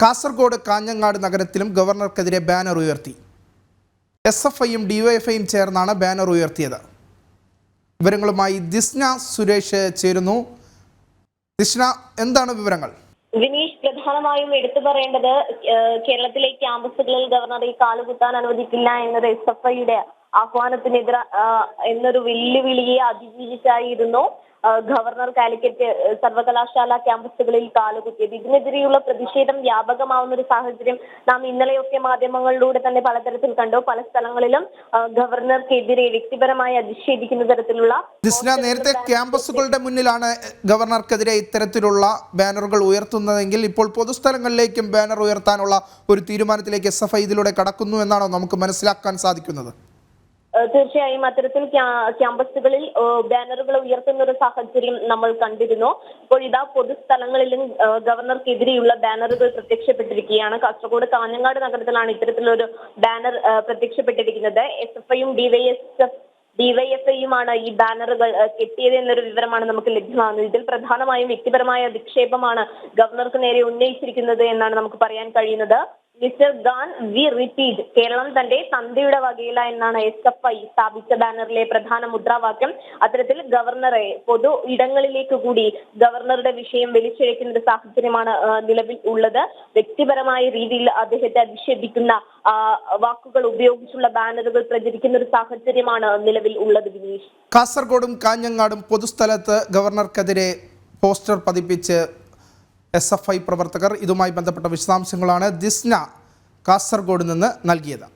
കാസർഗോഡ് കാഞ്ഞങ്ങാട് നഗരത്തിലും ഗവർണർക്കെതിരെ ബാനർ ഉയർത്തി. SFIയും DYFIയും ചേർന്നാണ് ബാനർ ഉയർത്തിയത്. വിവരങ്ങളുമായി ദിസ്ന സുരേഷ് ചേരുന്നു. ദിസ്ന, എന്താണ് വിവരങ്ങൾ? വിനീഷ്, പ്രധാനമായും എടുത്തു പറയേണ്ടത് കേരളത്തിലെ ക്യാമ്പസുകളിൽ ഗവർണറെ കാലുകുത്താൻ അനുവദിക്കില്ല എന്നത് SFIയുടെ ആഹ്വാനത്തിനെതിരെ എന്നൊരു വെല്ലുവിളിയെ അതിജീവിച്ചായിരുന്നു ഗവർണർ കാലിക്കറ്റ് സർവകലാശാല ക്യാമ്പസുകളിൽ കാലുകുത്തിയത്. ഇതിനെതിരെയുള്ള പ്രതിഷേധം വ്യാപകമാവുന്ന ഒരു സാഹചര്യം നാം ഇന്നലെയൊക്കെ മാധ്യമങ്ങളിലൂടെ തന്നെ പലതരത്തിൽ കണ്ടു. പല സ്ഥലങ്ങളിലും ഗവർണർക്കെതിരെ വ്യക്തിപരമായി അധിക്ഷേപിക്കുന്ന തരത്തിലുള്ള നേരത്തെ ക്യാമ്പസുകളുടെ മുന്നിലാണ് ഗവർണർക്കെതിരെ ഇത്തരത്തിലുള്ള ബാനറുകൾ ഉയർത്തുന്നതെങ്കിൽ ഇപ്പോൾ പൊതുസ്ഥലങ്ങളിലേക്കും ബാനർ ഉയർത്താനുള്ള ഒരു തീരുമാനത്തിലേക്ക് SFI ഇതിലൂടെ കടക്കുന്നു എന്നാണോ നമുക്ക് മനസ്സിലാക്കാൻ സാധിക്കുന്നത്? തീർച്ചയായും അത്തരത്തിൽ ക്യാമ്പസുകളിൽ ബാനറുകൾ ഉയർത്തുന്ന ഒരു സാഹചര്യം നമ്മൾ കണ്ടിരുന്നു. ഇപ്പോൾ ഇതാ പൊതുസ്ഥലങ്ങളിലും ഗവർണർക്കെതിരെയുള്ള ബാനറുകൾ പ്രത്യക്ഷപ്പെട്ടിരിക്കുകയാണ്. കാസർഗോഡ് കാഞ്ഞങ്ങാട് നഗരത്തിലാണ് ഇത്തരത്തിലൊരു ബാനർ പ്രത്യക്ഷപ്പെട്ടിരിക്കുന്നത്. SFIയും DYFIയുമാണ് ഈ ബാനറുകൾ കെട്ടിയത് എന്നൊരു വിവരമാണ് നമുക്ക് ലഭ്യമാകുന്നത്. ഇതിൽ പ്രധാനമായും വ്യക്തിപരമായ അധിക്ഷേപമാണ് ഗവർണർക്ക് നേരെ ഉന്നയിച്ചിരിക്കുന്നത് എന്നാണ് നമുക്ക് പറയാൻ കഴിയുന്നത്. Mister Khan we repeat, Keralam തന്റെ തന്തയുടെ വകയില എന്നാണ് SFI സ്ഥാപിച്ച ബാനറിലെ പ്രധാന മുദ്രാവാക്യം. അത്തരത്തിൽ ഗവർണറെ പൊതു ഇടങ്ങളിലേക്ക് കൂടി ഗവർണറുടെ വിഷയം വലിച്ചിഴക്കുന്ന ഒരു സാഹചര്യമാണ് നിലവിൽ ഉള്ളത്. വ്യക്തിപരമായ രീതിയിൽ അദ്ദേഹത്തെ അധിക്ഷേപിക്കുന്ന വാക്കുകൾ ഉപയോഗിച്ചുള്ള ബാനറുകൾ പ്രചരിക്കുന്ന ഒരു സാഹചര്യമാണ് നിലവിൽ ഉള്ളത്. വിനീഷ്, കാസർഗോഡും കാഞ്ഞങ്ങാടും പൊതുസ്ഥലത്ത് ഗവർണർക്കെതിരെ പോസ്റ്റർ പതിപ്പിച്ച് SFI പ്രവർത്തകർ. ഇതുമായി ബന്ധപ്പെട്ട വിശദാംശങ്ങളാണ് ദിസ്ന കാസർഗോഡ് നിന്ന് നൽകിയത്.